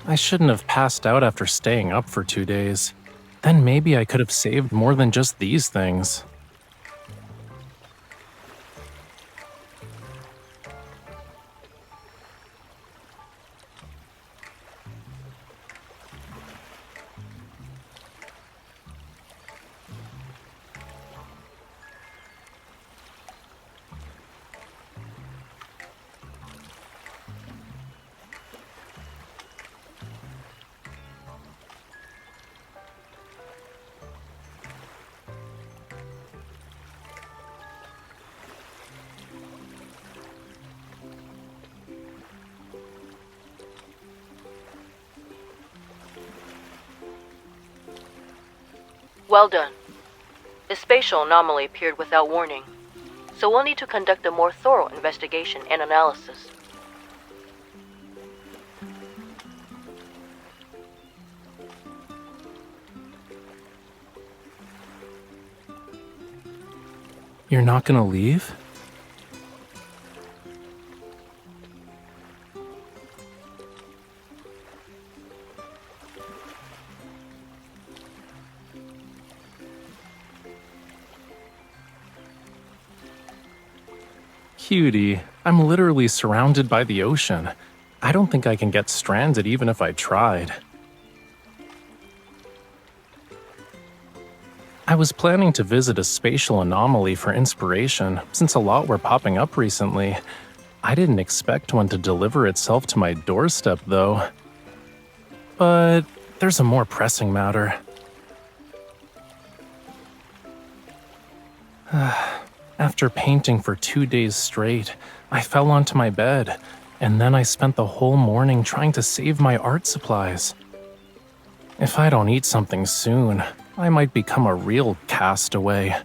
I shouldn't have passed out after staying up for 2 days. Then maybe I could have saved more than just these things. Well done. The spatial anomaly appeared without warning, so we'll need to conduct a more thorough investigation and analysis. You're not gonna leave? Cutie, I'm literally surrounded by the ocean. I don't think I can get stranded even if I tried. I was planning to visit a spatial anomaly for inspiration, since a lot were popping up recently. I didn't expect one to deliver itself to my doorstep, though. But there's a more pressing matter. After painting for 2 days straight, I fell onto my bed, and then I spent the whole morning trying to save my art supplies. If I don't eat something soon, I might become a real castaway.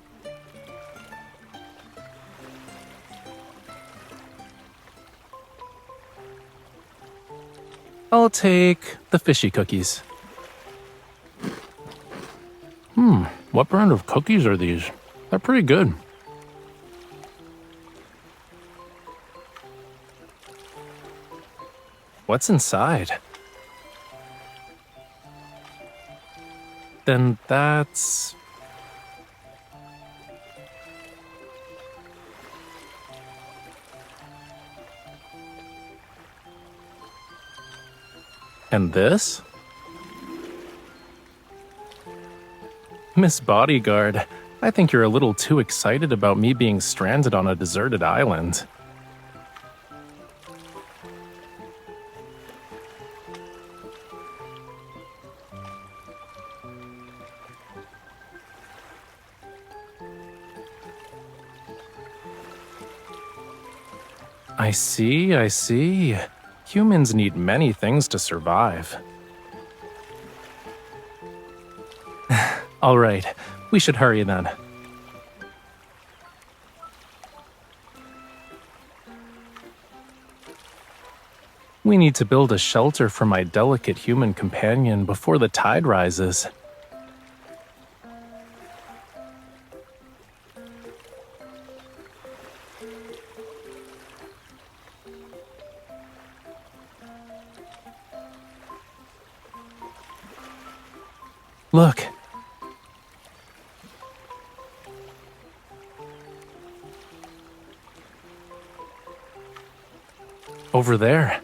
I'll take the fishy cookies. What brand of cookies are these? They're pretty good. What's inside? Then that's... And this? Miss Bodyguard, I think you're a little too excited about me being stranded on a deserted island. I see. Humans need many things to survive. All right, we should hurry then. We need to build a shelter for my delicate human companion before the tide rises. Look. Over there.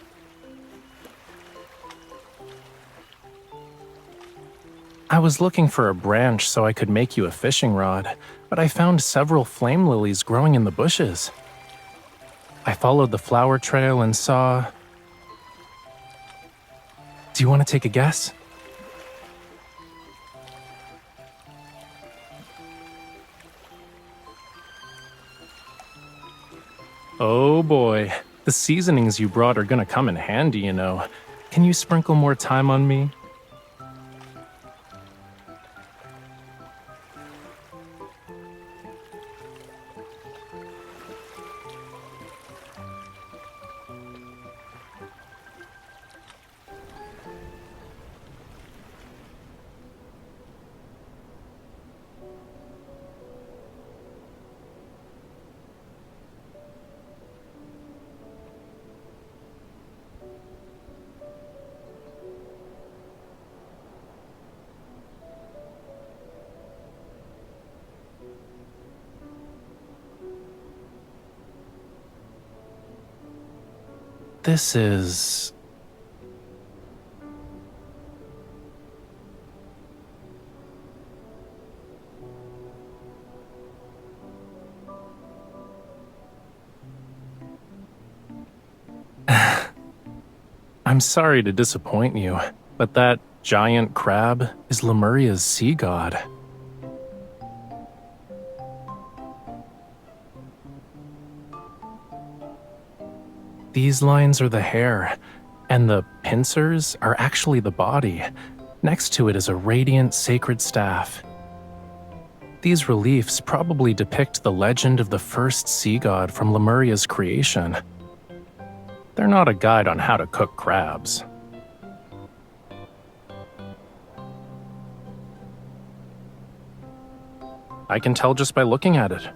I was looking for a branch so I could make you a fishing rod, but I found several flame lilies growing in the bushes. I followed the flower trail and saw... Do you want to take a guess? Oh boy, the seasonings you brought are gonna come in handy, you know. Can you sprinkle more thyme on me? This is... I'm sorry to disappoint you, but that giant crab is Lemuria's sea god. These lines are the hair, and the pincers are actually the body. Next to it is a radiant sacred staff. These reliefs probably depict the legend of the first sea god from Lemuria's creation. They're not a guide on how to cook crabs. I can tell just by looking at it.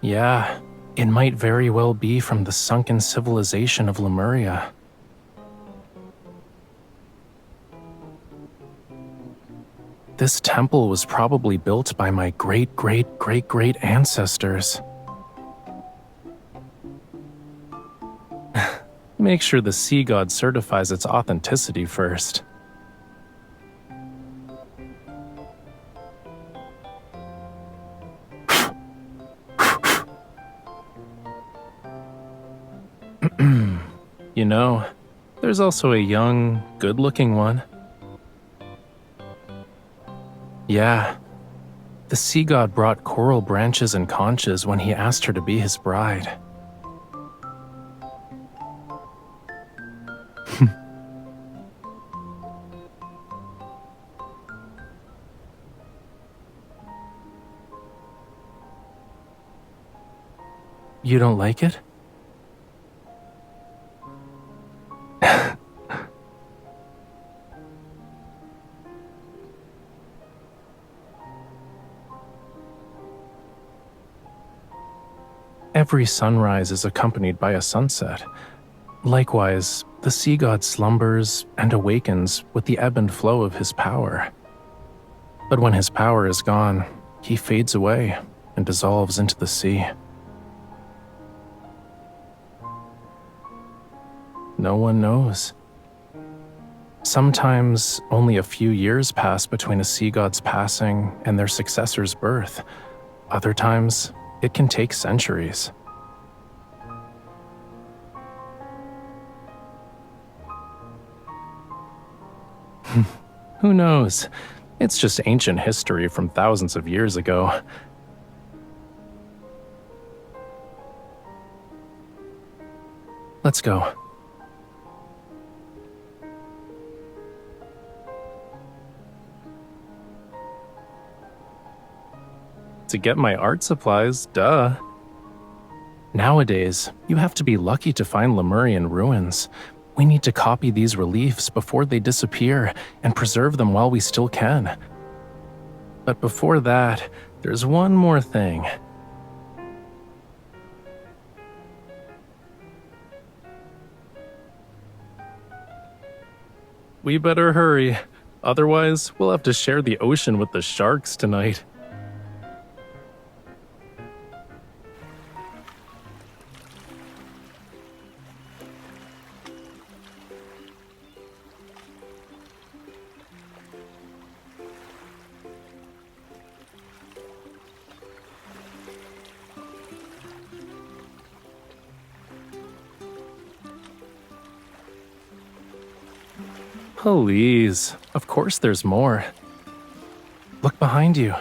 Yeah, it might very well be from the sunken civilization of Lemuria. This temple was probably built by my great-great-great-great ancestors. Make sure the sea god certifies its authenticity first. You know, there's also a young, good-looking one. Yeah, the sea god brought coral branches and conches when he asked her to be his bride. You don't like it? Every sunrise is accompanied by a sunset. Likewise, the sea god slumbers and awakens with the ebb and flow of his power. But when his power is gone, he fades away and dissolves into the sea. No one knows. Sometimes only a few years pass between a sea god's passing and their successor's birth. Other times, it can take centuries. Who knows? It's just ancient history from thousands of years ago. Let's go. To get my art supplies, duh. Nowadays, you have to be lucky to find Lemurian ruins. We need to copy these reliefs before they disappear and preserve them while we still can. But before that, there's one more thing. We better hurry, otherwise we'll have to share the ocean with the sharks tonight. Please, of course there's more. Look behind you.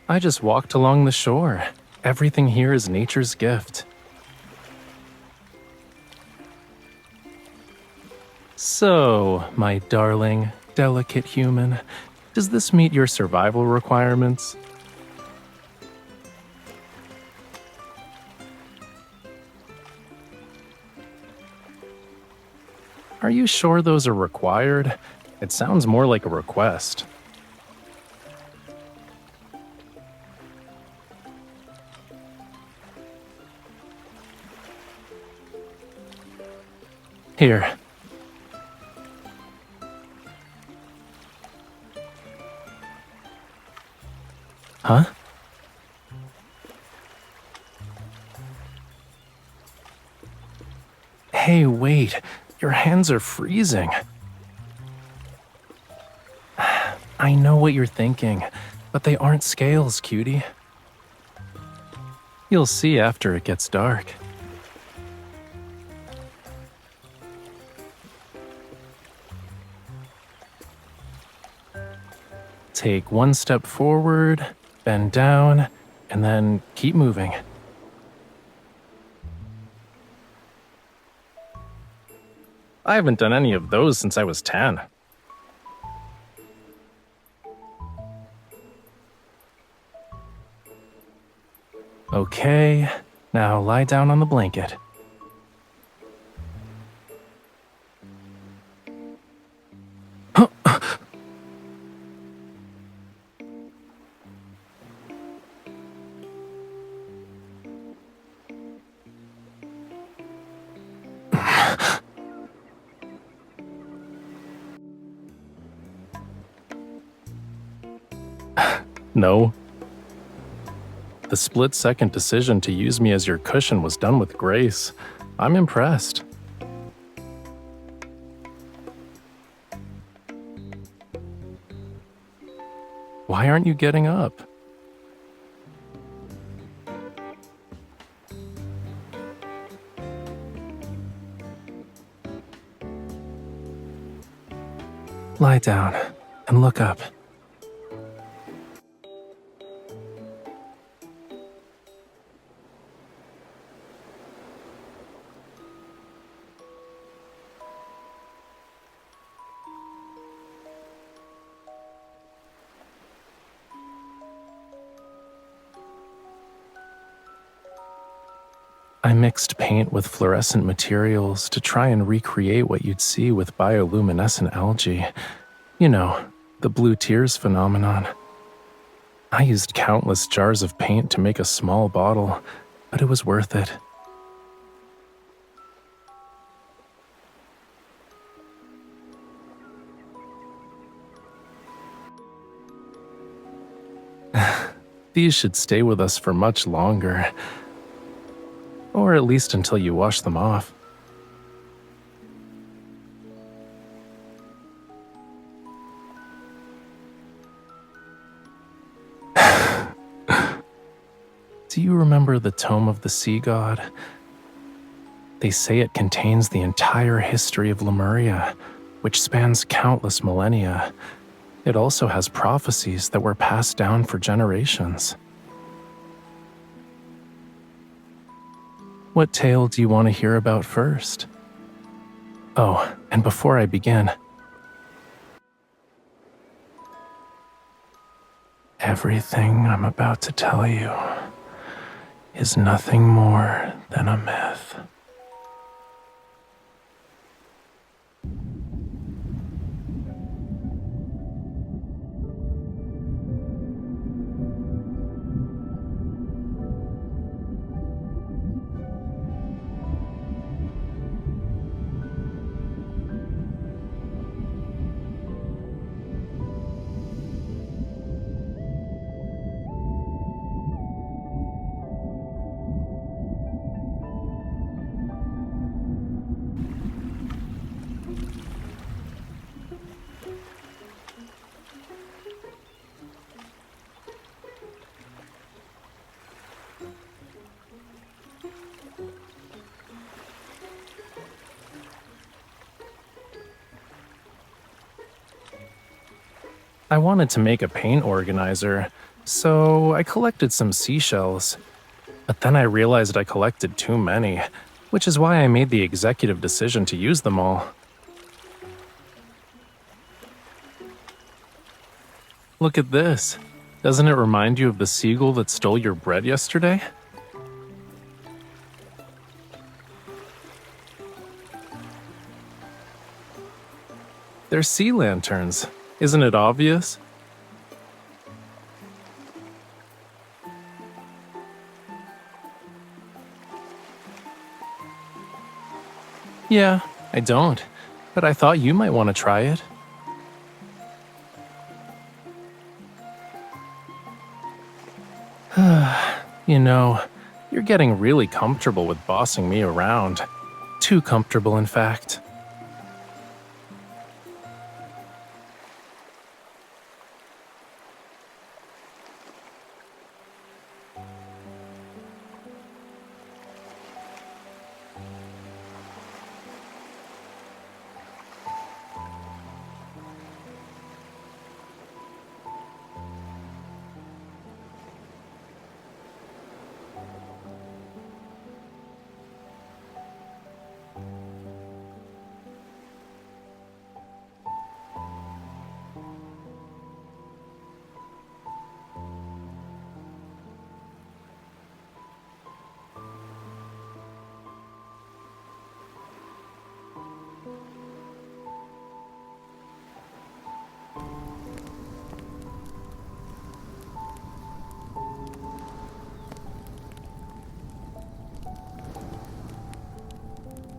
I just walked along the shore. Everything here is nature's gift. So, my darling, delicate human, does this meet your survival requirements? Are you sure those are required? It sounds more like a request. Here. Huh? Hey, wait. Your hands are freezing. I know what you're thinking, but they aren't scales, cutie. You'll see after it gets dark. Take one step forward, bend down, and then keep moving. I haven't done any of those since I was 10. Okay, now lie down on the blanket. No. The split-second decision to use me as your cushion was done with grace. I'm impressed. Why aren't you getting up? Lie down and look up. I mixed paint with fluorescent materials to try and recreate what you'd see with bioluminescent algae. You know, the blue tears phenomenon. I used countless jars of paint to make a small bottle, but it was worth it. These should stay with us for much longer. Or at least until you wash them off. Do you remember the Tome of the Sea God? They say it contains the entire history of Lemuria, which spans countless millennia. It also has prophecies that were passed down for generations. What tale do you want to hear about first? Oh, and before I begin, everything I'm about to tell you is nothing more than a myth. I wanted to make a paint organizer, so I collected some seashells. But then I realized I collected too many, which is why I made the executive decision to use them all. Look at this. Doesn't it remind you of the seagull that stole your bread yesterday? They're sea lanterns. Isn't it obvious? Yeah, I don't. But I thought you might want to try it. You know, you're getting really comfortable with bossing me around. Too comfortable, in fact.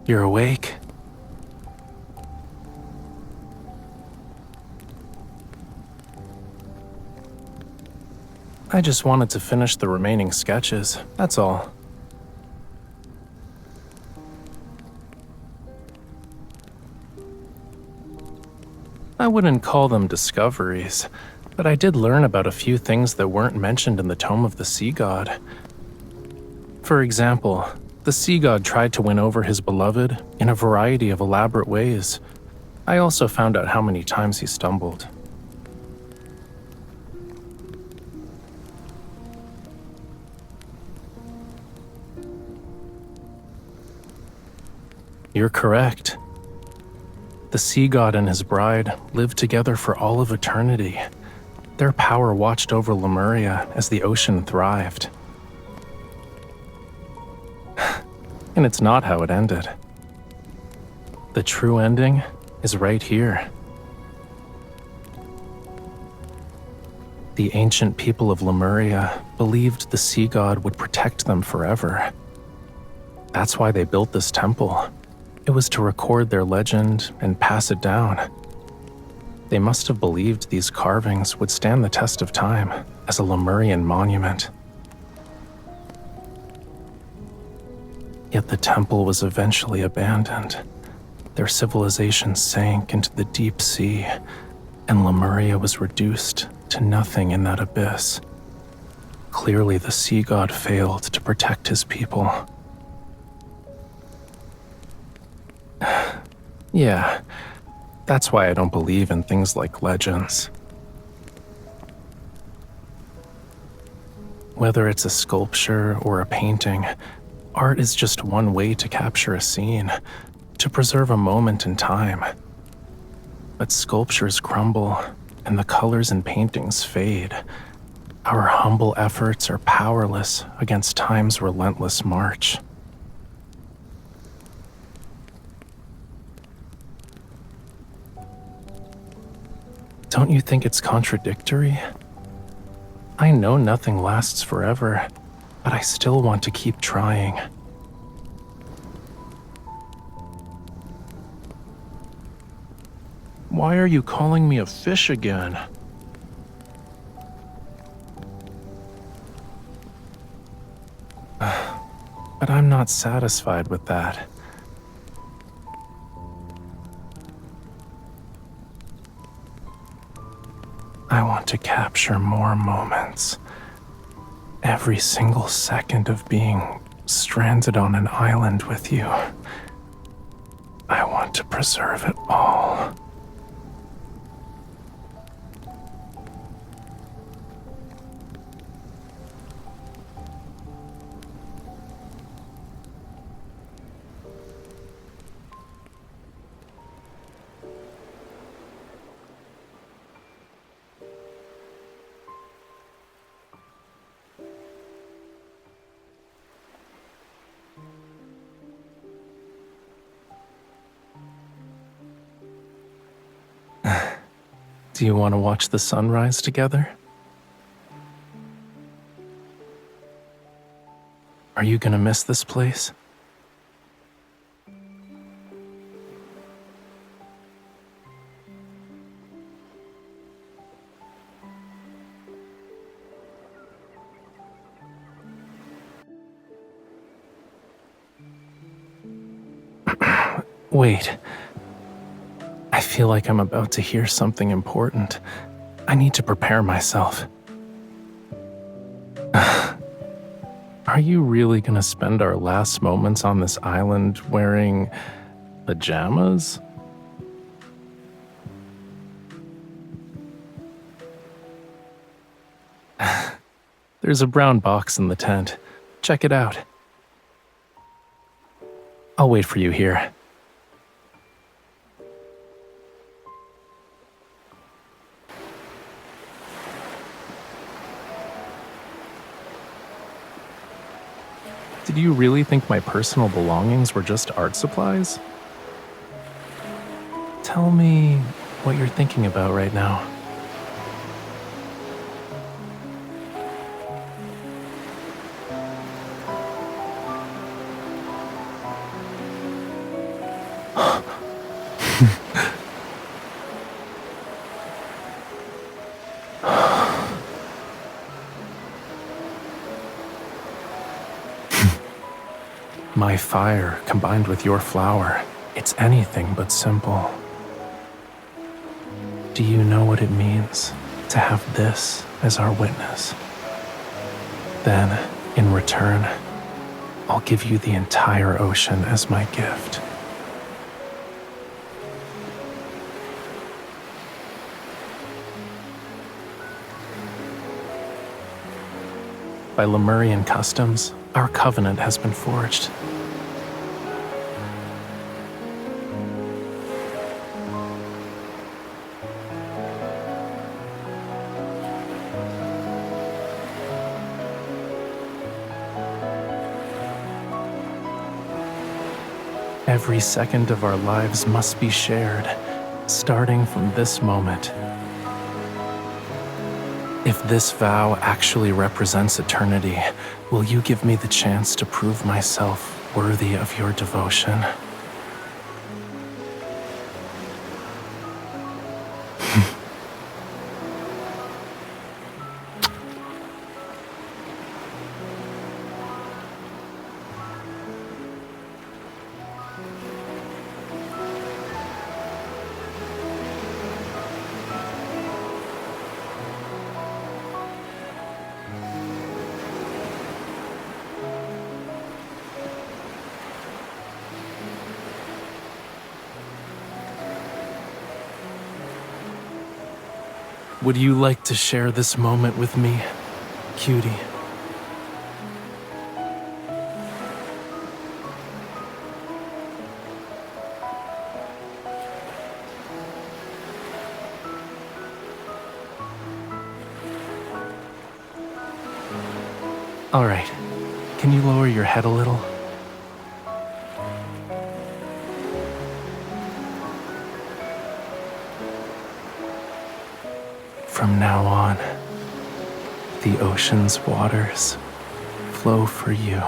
You're awake? I just wanted to finish the remaining sketches, that's all. I wouldn't call them discoveries, but I did learn about a few things that weren't mentioned in the Tome of the Sea God. For example, the Sea God tried to win over his beloved in a variety of elaborate ways. I also found out how many times he stumbled. You're correct. The Sea God and his bride lived together for all of eternity. Their power watched over Lemuria as the ocean thrived. And it's not how it ended. The true ending is right here. The ancient people of Lemuria believed the Sea God would protect them forever. That's why they built this temple. It was to record their legend and pass it down. They must have believed these carvings would stand the test of time as a Lemurian monument. Yet the temple was eventually abandoned. Their civilization sank into the deep sea, and Lemuria was reduced to nothing in that abyss. Clearly, the Sea God failed to protect his people. Yeah, that's why I don't believe in things like legends. Whether it's a sculpture or a painting, art is just one way to capture a scene, to preserve a moment in time. But sculptures crumble, and the colors in paintings fade. Our humble efforts are powerless against time's relentless march. Don't you think it's contradictory? I know nothing lasts forever, but I still want to keep trying. Why are you calling me a fish again? But I'm not satisfied with that. I want to capture more moments. Every single second of being stranded on an island with you. I want to preserve it all. Do you want to watch the sunrise together? Are you gonna miss this place? Wait. I feel like I'm about to hear something important. I need to prepare myself. Are you really gonna spend our last moments on this island wearing pajamas? There's a brown box in the tent. Check it out. I'll wait for you here. Did you really think my personal belongings were just art supplies? Tell me what you're thinking about right now. My fire combined with your flower, it's anything but simple. Do you know what it means to have this as our witness? Then, in return, I'll give you the entire ocean as my gift. By Lemurian customs, our covenant has been forged. Every second of our lives must be shared, starting from this moment. If this vow actually represents eternity, will you give me the chance to prove myself worthy of your devotion? Would you like to share this moment with me, cutie? All right, can you lower your head a little? From now on, the ocean's waters flow for you.